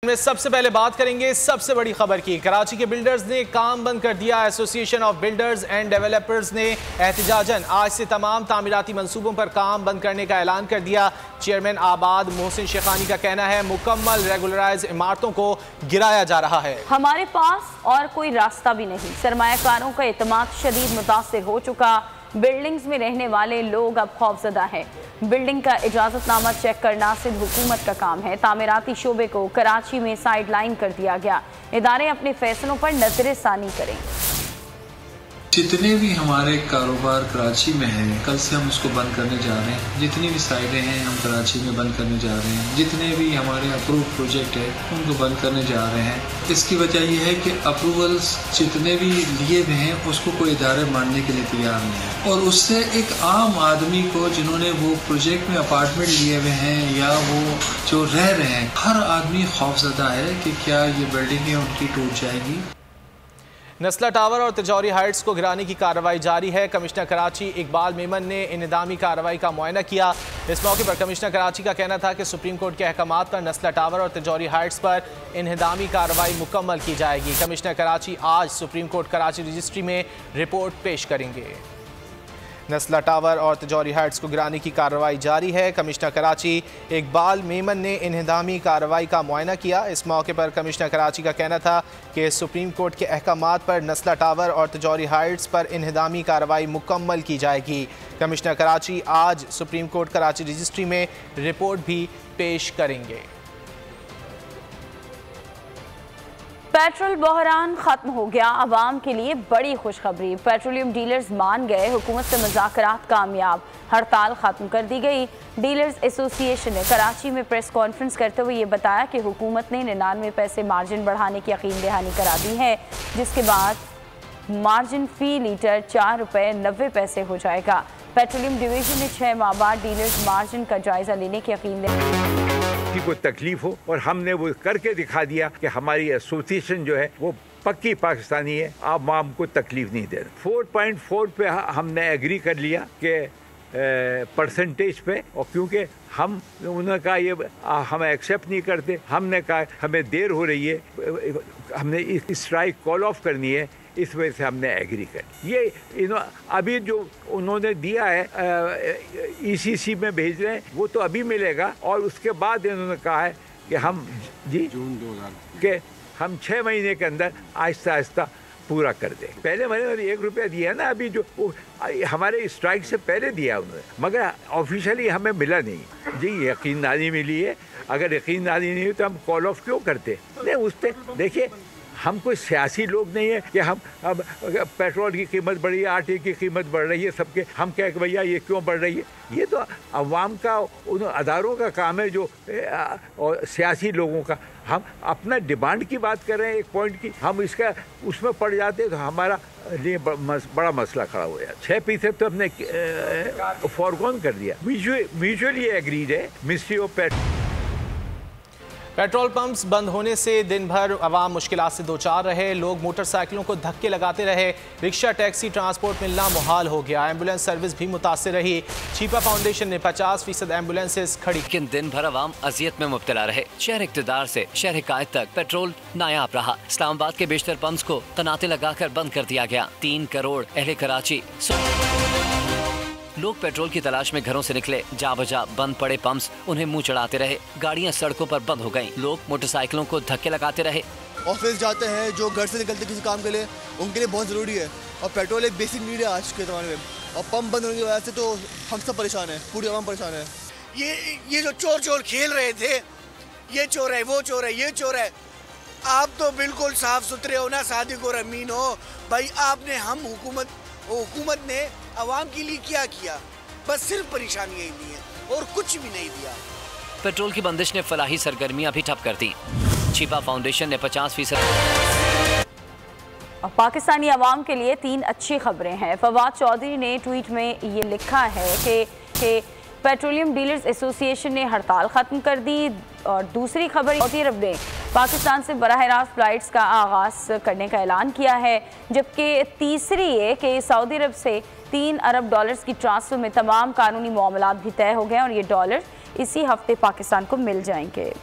में सबसे पहले बात करेंगे सबसे बड़ी खबर की। कराची के बिल्डर्स ने काम बंद कर दिया। Association of builders and developers ने एहतजाजन आज से तमाम तामीराती मंसूबों पर काम बंद करने का ऐलान कर दिया। चेयरमैन आबाद मोहसिन शेखानी का कहना है मुकम्मल रेगुलराइज इमारतों को गिराया जा रहा है। हमारे पास और कोई रास्ता भी नहीं। सरमायाकारों का एतमाद शदीद मुतासिर हो चुका। बिल्डिंग्स में रहने वाले लोग अब खौफजदा हैं। बिल्डिंग का इजाज़तनामा चेक करना सिर्फ हुकूमत का काम है। तामीराती शोबे को कराची में साइड लाइन कर दिया गया। इदारे अपने फैसलों पर नजरसानी करें। जितने भी हमारे कारोबार कराची में हैं, कल से हम उसको बंद करने जा रहे हैं। जितनी भी साइडें हैं हम कराची में बंद करने जा रहे हैं। जितने भी हमारे अप्रूव प्रोजेक्ट है उनको बंद करने जा रहे हैं। इसकी वजह यह है कि अप्रूवल्स जितने भी लिए हुए हैं उसको कोई इदारे मानने के लिए तैयार नहीं है। और उससे एक आम आदमी को जिन्होंने वो प्रोजेक्ट में अपार्टमेंट लिए हुए हैं या वो जो रह रहे हैं, हर आदमी खौफजदा है कि क्या ये बिल्डिंगें उनकी टूट जाएंगी। नस्ला टावर और तिजौरी हाइट्स को गिराने की कार्रवाई जारी है। कमिश्नर कराची इकबाल मेमन ने इन्हिदामी कार्रवाई का मुआयना किया। इस मौके पर कमिश्नर कराची का कहना था कि सुप्रीम कोर्ट के अहकामात पर नस्ला टावर और तिजौरी हाइट्स पर इन्हिदामी कार्रवाई मुकम्मल की जाएगी। कमिश्नर कराची आज सुप्रीम कोर्ट कराची रजिस्ट्री में रिपोर्ट पेश करेंगे। नस्ला टावर और तिजौरी हाइट्स को गिराने की कार्रवाई जारी है। कमिश्नर कराची इकबाल मेमन ने इन्हिदामी कार्रवाई का मुआयना किया। इस मौके पर कमिश्नर कराची का कहना था कि सुप्रीम कोर्ट के अहकामात पर नस्ला टावर और तिजौरी हाइट्स पर इन्हिदामी कार्रवाई मुकम्मल की जाएगी। कमिश्नर कराची आज सुप्रीम कोर्ट कराची रजिस्ट्री में रिपोर्ट भी पेश करेंगे। पेट्रोल बहरान खत्म हो गया। अवाम के लिए बड़ी खुशखबरी। पेट्रोलियम डीलर्स मान गए, हुकूमत से मुज़ाकरात कामयाब, हड़ताल खत्म कर दी गई। डीलर्स एसोसिएशन ने कराची में प्रेस कॉन्फ्रेंस करते हुए ये बताया कि हुकूमत ने 99 पैसे मार्जिन बढ़ाने की यकीन दहानी करा दी है, जिसके बाद मार्जिन फी लीटर 4 रुपये 90 पैसे हो जाएगा। पेट्रोलियम डिवीजन ने 6 माह बाद डीलर्स मार्जिन का जायजा लेने की यकीन को तकलीफ हो और हमने वो करके दिखा दिया कि हमारी एसोसिएशन जो है वो पक्की पाकिस्तानी है। अब हमको तकलीफ नहीं दे रहा। 4.4 पे हमने एग्री कर लिया कि परसेंटेज पे, और क्योंकि हम उन्होंने कहा ये हम एक्सेप्ट नहीं करते, हमने कहा हमें देर हो रही है, हमने स्ट्राइक कॉल ऑफ करनी है, इस वजह से हमने एग्री कर। ये अभी जो उन्होंने दिया है ईसीसी में भेज रहे हैं वो तो अभी मिलेगा, और उसके बाद इन्होंने कहा है कि हम जून 2000 के हम 6 महीने के अंदर आहिस्ता आहिस्ता पूरा कर दें। पहले महीने में 1 रुपया दिया ना, अभी जो हमारे स्ट्राइक से पहले दिया उन्होंने, मगर ऑफिशियली हमें मिला नहीं। जी यकीनदानी मिली है। अगर यकीनदानी नहीं हुई तो हम कॉल ऑफ क्यों करते? नहीं, उस पर देखिए हम कोई सियासी लोग नहीं है कि हम अब पेट्रोल की कीमत बढ़ी है, आटे की कीमत बढ़ रही है, सबके हम कहें कि भैया ये क्यों बढ़ रही है। ये तो अवाम का, उन अदारों का काम है जो और सियासी लोगों का। हम अपना डिमांड की बात कर रहे हैं, एक पॉइंट की, हम इसका उसमें पड़ जाते तो हमारा लिए बड़ा मसला खड़ा हो जाए। 6% तो हमने फॉरगॉन कर दिया। म्यूचुअली एग्रीड है। मिनिस्ट्री ऑफ पेट्रोल पंप्स बंद होने से दिन भर अवाम मुश्किलात से दो चार रहे। लोग मोटरसाइकिलों को धक्के लगाते रहे। रिक्शा, टैक्सी ट्रांसपोर्ट मिलना मुहाल हो गया। एम्बुलेंस सर्विस भी मुतासिर रही। छिपा फाउंडेशन ने 50% एम्बुलेंसेज खड़ी। लेकिन दिन भर अवाम अजियत में मुब्तला रहे। शहर इक़्तिदार से शहर हिकायत तक पेट्रोल नायाब रहा। इस्लामाबाद के बेशतर पंप्स को तनाते लगाकर बंद कर दिया गया। 3 करोड़ अहले कराची लोग पेट्रोल की तलाश में घरों से निकले। जा बजा बंद पड़े पंप्स उन्हें मुंह चढ़ाते रहे। गाड़ियां सड़कों पर बंद हो गईं। लोग मोटरसाइकिलों को धक्के लगाते रहे। ऑफिस जाते हैं जो घर से निकलते किसी काम के लिए, उनके लिए बहुत ज़रूरी है, और पेट्रोल एक बेसिक नीड है आज के ज़माने में। और पंप बंद होने की वजह से तो हम सब परेशान हैं, पूरी आवाम परेशान है। ये जो चोर चोर खेल रहे थे, ये चोर है, वो चोर है, ये चोर है, आप तो बिल्कुल साफ सुथरे हो ना, सादिक और अमीन हो भाई। आपने हुकूमत ने आवाम के लिए क्या किया? बस सिर्फ परेशानियां ही दी है और कुछ भी नहीं दिया। पेट्रोल की बंदिश ने फलाही सरगर्मियां भी ठप कर दी। छिपा फाउंडेशन ने 50%। पाकिस्तानी अवाम के लिए 3 अच्छी खबरें हैं। फवाद चौधरी ने ट्वीट में ये लिखा है कि पेट्रोलियम डीलर्स एसोसिएशन ने हड़ताल ख़त्म कर दी। और दूसरी खबर, सऊदी अरब ने पाकिस्तान से बराह रास्त फ्लाइट्स का आगाज़ करने का ऐलान किया है। जबकि तीसरी है कि सऊदी अरब से 3 अरब डॉलर्स की ट्रांसफ़र में तमाम कानूनी मामलात भी तय हो गए और ये डॉलर इसी हफ्ते पाकिस्तान को मिल जाएंगे।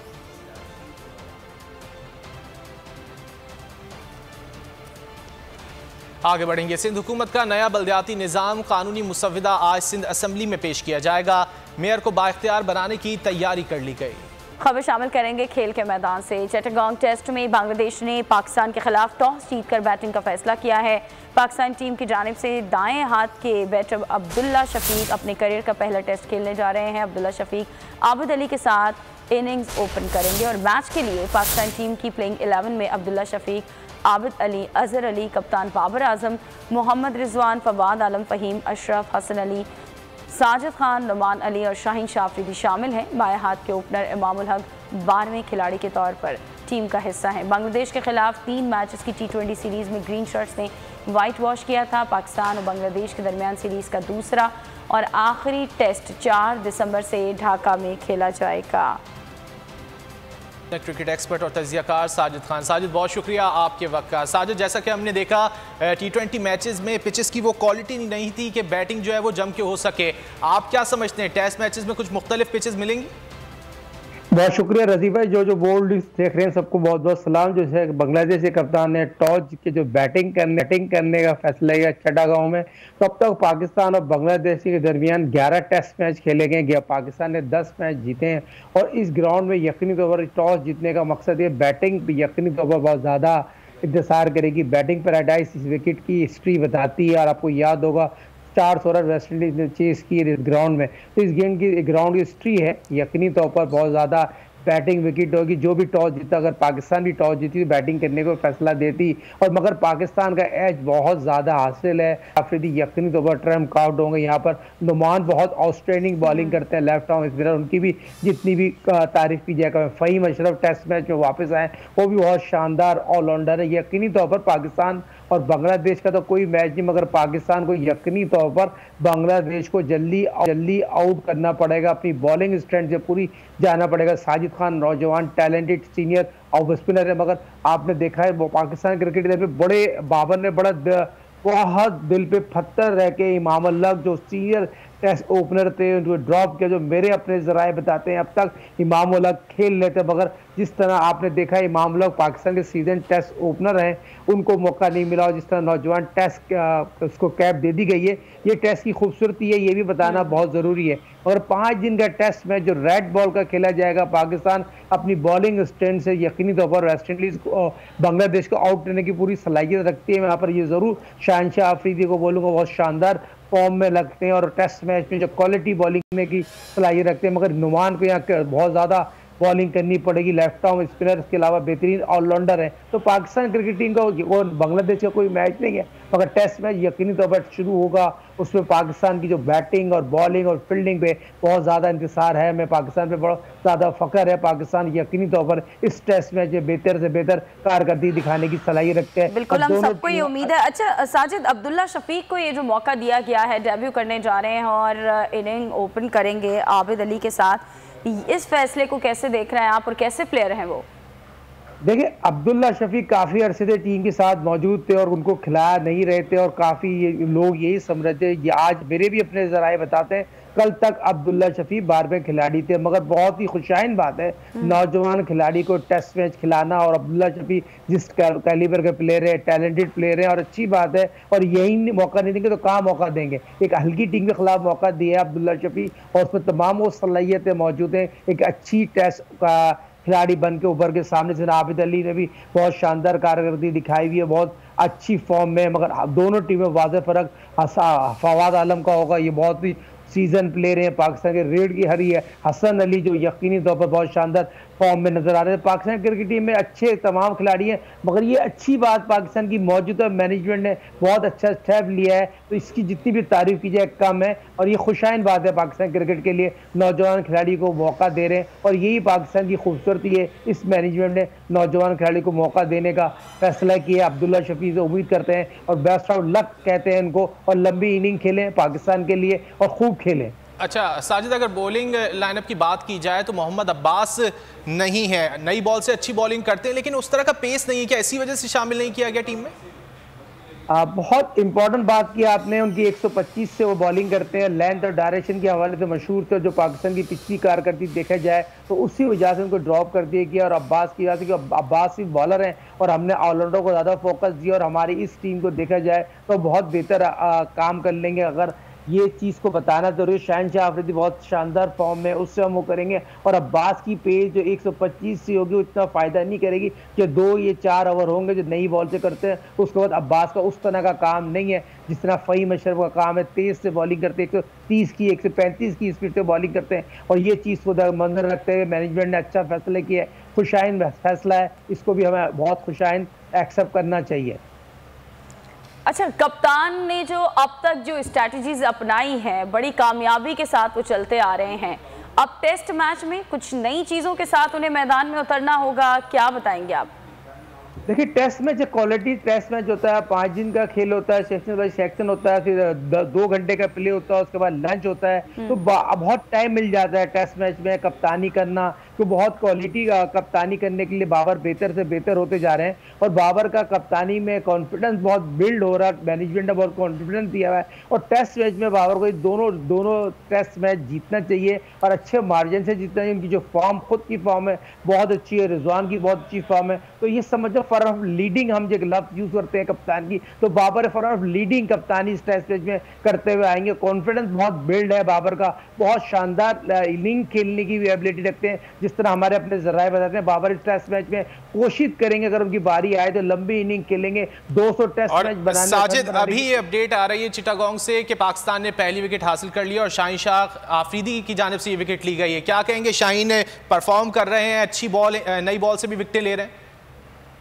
आगे बढ़ेंगे। सिंध हुकूमत का नया बल्दियाती निज़ाम कानूनी मुसव्विदा आज सिंध असम्बली में पेश किया जाएगा। मेयर को बाइख्तियार बनाने की तैयारी कर ली गई। खबर शामिल करेंगे खेल के मैदान से। चिटागोंग टेस्ट में बांग्लादेश ने पाकिस्तान के खिलाफ टॉस जीतकर बैटिंग का फैसला किया है। पाकिस्तान टीम की जानिब से दाएं हाथ के बैटर अब्दुल्ला शफीक अपने करियर का पहला टेस्ट खेलने जा रहे हैं। अब्दुल्ला शफीक आबिद अली के साथ इनिंग्स ओपन करेंगे और मैच के लिए पाकिस्तान टीम की प्लेइंग 11 में अब्दुल्ला शफीक, आबिद अली, अजहर अली, कप्तान बाबर आजम, मोहम्मद रिजवान, फवाद आलम, फ़हीम, अशरफ, हसन अली, साजिद खान, नुमान अली और शाहीन शाह अफरीदी शामिल हैं। बाएं हाथ के ओपनर इमामुल हक 12वें खिलाड़ी के तौर पर टीम का हिस्सा हैं। बांग्लादेश के खिलाफ 3 मैचेस की T20 सीरीज़ में ग्रीन शर्ट्स ने वाइट वॉश किया था। पाकिस्तान और बांग्लादेश के दरमियान सीरीज़ का दूसरा और आखिरी टेस्ट 4 दिसंबर से ढाका में खेला जाएगा। क्रिकेट एक्सपर्ट और तजियाकार साजिद खान। साजिद, बहुत शुक्रिया आपके वक्त का। साजिद, जैसा कि हमने देखा T20 मैचेस में पिचेस की वो क्वालिटी नहीं थी कि बैटिंग जो है वो जम के हो सके। आप क्या समझते हैं, टेस्ट मैचेस में कुछ मुख्तलिफ पिचेस मिलेंगी? बहुत शुक्रिया रजी भाई। जो बोल्ड देख रहे हैं सबको बहुत बहुत सलाम। जो है बांग्लादेश के कप्तान ने टॉस के जो बैटिंग करने का फैसला किया चिटागोंग में, तो अब तक पाकिस्तान और बांग्लादेश के दरमियान 11 टेस्ट मैच खेले गए। पाकिस्तान ने 10 मैच जीते हैं और इस ग्राउंड में यकीनी तौर पर टॉस जीतने का मकसद ये बैटिंग पर यकीनी तौर पर बहुत ज़्यादा इंतजार करेगी। बैटिंग पैराडाइज इस विकेट की हिस्ट्री बताती है और आपको याद होगा 400 रन वेस्ट इंडीज ने चेस की इस ग्राउंड में। तो इस गेम की ग्राउंड की हिस्ट्री है, यकीनी तौर पर बहुत ज़्यादा बैटिंग विकेट होगी। जो भी टॉस जीता, अगर पाकिस्तान भी टॉस जीती तो बैटिंग करने को फैसला देती, और मगर पाकिस्तान का एज बहुत ज़्यादा हासिल है। अफरीदी यकीनी तौर पर ट्रम्प आउट होंगे। यहाँ पर नुमान बहुत आउटस्टैंडिंग बॉलिंग करते हैं, लेफ्ट आर्म स्पिनर, उनकी भी जितनी भी तारीफ की जाएगा। फ़हीम अशरफ टेस्ट मैच में वापस आए, वो भी बहुत शानदार ऑलराउंडर है। यकीनी तौर पर पाकिस्तान और बांग्लादेश का तो कोई मैच नहीं, मगर पाकिस्तान को यकीनी तौर पर बांग्लादेश को जल्दी आउट करना पड़ेगा। अपनी बॉलिंग स्ट्रेंथ से पूरी जाना पड़ेगा। साजिद खान नौजवान टैलेंटेड सीनियर ऑफ स्पिनर है, मगर आपने देखा है वो पाकिस्तान क्रिकेट टीम में बड़े बाबर ने बहुत दिल पे पत्थर रह के इमामुल हक जो सीनियर टेस्ट ओपनर थे उनको ड्रॉप किया। जो मेरे अपने जराए बताते हैं अब तक इमामुल हक खेल लेते, मगर जिस तरह आपने देखा इमामुल हक पाकिस्तान के सीजन टेस्ट ओपनर हैं, उनको मौका नहीं मिला। और जिस तरह नौजवान टेस्ट उसको कैप दे दी गई है, ये टेस्ट की खूबसूरती है, ये भी बताना बहुत ज़रूरी है। और 5 दिन का टेस्ट मैच जो रेड बॉल का खेला जाएगा, पाकिस्तान अपनी बॉलिंग स्ट्रेंथ से यकीनी तौर पर वेस्ट इंडीज़ को बांग्लादेश को आउट करने की पूरी सलाहियत रखती है। मैं यहाँ पर ये ज़रूर शाहीन शाह अफरीदी को बोलूँगा, बहुत शानदार फॉर्म में लगते हैं और टेस्ट मैच में जो क्वालिटी बॉलिंग करने की सलाहियत रखते हैं। मगर नुमान को यहाँ बहुत ज़्यादा बॉलिंग करनी पड़ेगी। लेफ्ट आर्म स्पिनर के अलावा बेहतरीन ऑलराउंडर है। तो पाकिस्तान क्रिकेट टीम का और बांग्लादेश का कोई मैच नहीं है, मगर टेस्ट मैच यकीनी तौर पर शुरू होगा। उसमें पाकिस्तान की जो बैटिंग और बॉलिंग और फील्डिंग पे बहुत ज़्यादा इंतजार है। मैं पाकिस्तान पे बहुत ज़्यादा फ़ख्र है। पाकिस्तान यकीनी तौर पर इस टेस्ट मैच में बेहतर से बेहतर कारकर्दगी दिखाने की सलाहियत रखते हैं। बिल्कुल, हम सबको ये उम्मीद है। अच्छा साजिद, अब्दुल्ला शफीक को ये जो मौका दिया गया है, डेब्यू करने जा रहे हैं और इनिंग ओपन करेंगे आबिद अली के साथ, इस फैसले को कैसे देख रहे हैं आप और कैसे प्लेयर हैं वो? देखिए, अब्दुल्ला शफीक काफ़ी अरसे से टीम के साथ मौजूद थे और उनको खिलाया नहीं रहे थे और काफ़ी लोग यही समझ रहे थे। आज मेरे भी अपने जराए बताते हैं, कल तक अब्दुल्ला शफीक 12वें खिलाड़ी थे, मगर बहुत ही खुशाइन बात है नौजवान खिलाड़ी को टेस्ट मैच खिलाना। और अब्दुल्ला शफीक जिस कैलिबर के प्लेयर है, टैलेंटेड प्लेयर है और अच्छी बात है। और यही मौका नहीं देंगे तो कहाँ मौका देंगे? एक हल्की टीम के खिलाफ मौका दिया है अब्दुल्ला शफीक और उसमें तमाम वो सलाहियतें मौजूद हैं। एक अच्छी टेस्ट का खिलाड़ी बन के उभर के सामने से आबिद अली ने भी बहुत शानदार कारकर्दगी दिखाई हुई है, बहुत अच्छी फॉर्म में। मगर दोनों टीमें वाज़ेह फ़र्क फवाद आलम का होगा, ये बहुत ही सीजन प्लेयर हैं। पाकिस्तान के रेड की हरी है हसन अली जो यकीनी तौर पर बहुत शानदार फॉर्म में नजर आ रहे हैं। पाकिस्तान क्रिकेट टीम में अच्छे तमाम खिलाड़ी हैं, मगर ये अच्छी बात पाकिस्तान की मौजूदा मैनेजमेंट ने बहुत अच्छा स्टेप लिया है, तो इसकी जितनी भी तारीफ की जाए कम है। और ये खुशाइन बात है पाकिस्तान क्रिकेट के लिए, नौजवान खिलाड़ी को मौका दे रहे हैं और यही पाकिस्तान की खूबसूरती है। इस मैनेजमेंट ने नौजवान खिलाड़ी को मौका देने का फैसला किया। अब्दुल्ला शफीक से उम्मीद करते हैं और बेस्ट ऑफ लक कहते हैं इनको, और लंबी इनिंग खेलें पाकिस्तान के लिए और खूब खेलें। अच्छा साजिद, अगर बॉलिंग लाइनअप की बात की जाए तो मोहम्मद अब्बास नहीं है, नई बॉल से अच्छी बॉलिंग करते हैं लेकिन उस तरह का पेस नहीं है, क्या इसी वजह से शामिल नहीं किया गया टीम में? बहुत इंपॉर्टेंट बात की आपने, उनकी 125 से वो बॉलिंग करते हैं, लेंथ और डायरेक्शन के हवाले से मशहूर थे। जो पाकिस्तान की पिछली कारकर्दगी देखा जाए तो उसी वजह से उनको ड्रॉप कर दिया गया, और अब्बास की वजह से, अब्बास भी बॉलर हैं और हमने ऑलराउंडर को ज़्यादा फोकस दिया, और हमारी इस टीम को देखा जाए तो बहुत बेहतर काम कर लेंगे। अगर ये चीज़ को बताना जरूरी, शहनशाह आफरीदी बहुत शानदार फॉर्म में, उससे हम वो करेंगे। और अब्बास की पेस जो 125 से होगी उतना फ़ायदा नहीं करेगी कि 2 या 4 ओवर होंगे जो नई बॉल से करते हैं। उसके बाद अब्बास का उस तरह का काम नहीं है जिस तरह फ़हीम अशरफ का काम है, तेज़ से बॉलिंग करते हैं, 130 की 135 की स्पीड से बॉलिंग करते हैं। और ये चीज़ को मंजर रखते हुए मैनेजमेंट ने अच्छा फैसला किया है, खुशाइन फैसला है, इसको भी हमें बहुत खुशाइन एक्सेप्ट करना चाहिए। अच्छा, कप्तान ने जो अब तक जो स्ट्रैटेजीज अपनाई हैं बड़ी कामयाबी के साथ वो चलते आ रहे हैं, अब टेस्ट मैच में कुछ नई चीज़ों के साथ उन्हें मैदान में उतरना होगा, क्या बताएंगे आप? देखिए, test match quality test match होता है, 5 दिन का खेल होता है, सेक्शन बाय सेक्शन होता है, फिर 2 घंटे का प्ले होता है, उसके बाद लंच होता है, तो बहुत टाइम मिल जाता है टेस्ट मैच में कप्तानी करना। तो बहुत क्वालिटी का कप्तानी करने के लिए बाबर बेहतर से बेहतर होते जा रहे हैं, और बाबर का कप्तानी में कॉन्फिडेंस बहुत बिल्ड हो रहा है, मैनेजमेंट ने बहुत कॉन्फिडेंस दिया हुआ है। और टेस्ट मैच में बाबर को दोनों टेस्ट मैच जीतना चाहिए और अच्छे मार्जिन से जीतना चाहिए। उनकी जो फॉर्म, खुद की फॉर्म है बहुत अच्छी है, रिजवान की बहुत अच्छी फॉर्म है। तो ये समझो फॉर ऑफ लीडिंग हम जो लफ्ज यूज करते हैं कप्तान की, तो बाबर फॉर ऑफ लीडिंग कप्तानी इस टेस्ट मैच में करते हुए आएंगे। कॉन्फिडेंस बहुत बिल्ड है बाबर का, बहुत शानदार इनिंग खेलने की भी एबिलिटी रखते हैं। जिस तरह हमारे अपने जराए बताते हैं, बाबर इस टेस्ट मैच में कोशिश करेंगे अगर उनकी बारी आए तो लंबी इनिंग खेलेंगे, 200 टेस्ट मैच बनाने। साजिद, अभी ये अपडेट आ रही है चिटागोंग से कि पाकिस्तान ने पहली विकेट हासिल कर ली और शहनशाह आफरीदी की जानिब से ये विकेट ली गई है। क्या कहेंगे, शाहीन परफॉर्म कर रहे हैं, अच्छी बॉल, नई बॉल से भी विकेटें ले रहे हैं?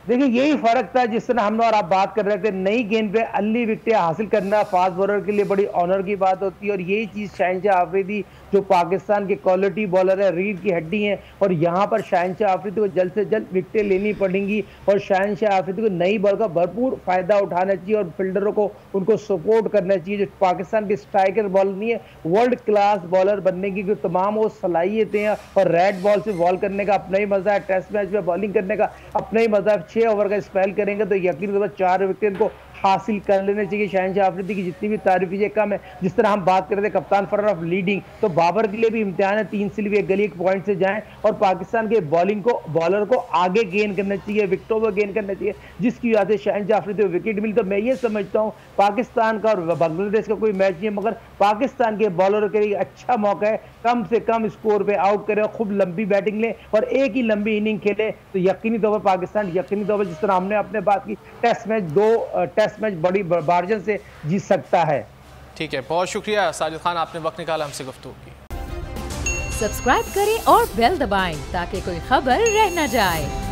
देखिए, यही फर्क था जिस तरह हम और आप बात कर रहे थे, नई गेंद पे अर्ली विकेटें हासिल करना फास्ट बॉलर के लिए बड़ी ऑनर की बात होती है। और यही चीज़ शहनशाह आफरीदी जो पाकिस्तान के क्वालिटी बॉलर है, रीढ़ की हड्डी हैं, और यहाँ पर शहनशाह आफरीदी को जल्द से जल्द विकेटें लेनी पड़ेंगी। और शहनशाह आफरीदी को नई बॉल का भरपूर फायदा उठाना चाहिए और फील्डरों को उनको सपोर्ट करना चाहिए। जो पाकिस्तान के स्ट्राइकर बॉलर नहीं है, वर्ल्ड क्लास बॉलर बनने की जो तमाम वो सलाहियतें हैं, और रेड बॉल से बॉल करने का अपना ही मजा है, टेस्ट मैच में बॉलिंग करने का अपना ही मजा है। 6 ओवर का स्पेल करेंगे तो यकीन 4 विकेट को हासिल कर लेने चाहिए। शहनशाह आफरीदी की जितनी भी तारीफ कीजिए कम है। जिस तरह हम बात कर रहे थे कप्तान फॉर ऑफ लीडिंग, तो बाबर के लिए भी इम्तिहान है, 3 स्लिप एक गली 1 पॉइंट से जाएं और पाकिस्तान के बॉलर को आगे गेन करना चाहिए, विकेटों पर गेन करना चाहिए, जिसकी वजह से शहनशाह आफरीदी को विकेट मिली। तो मैं ये समझता हूँ पाकिस्तान का और बांग्लादेश का कोई मैच नहीं है, मगर पाकिस्तान के बॉलरों के लिए अच्छा मौका है, कम से कम स्कोर पे आउट करें, खूब लंबी बैटिंग लें और एक ही लंबी इनिंग खेले तो यकीनी तौर पर पाकिस्तान यकीनी तौर पर, जिस तरह हमने अपने बात की, टेस्ट मैच 2 टेस्ट मैच बड़ी मार्जिन से जीत सकता है। ठीक है, बहुत शुक्रिया साजिद खान, आपने वक्त निकाला हमसे गुफ्तगू की। सब्सक्राइब करें और बेल दबाएं ताकि कोई खबर रह न जाए।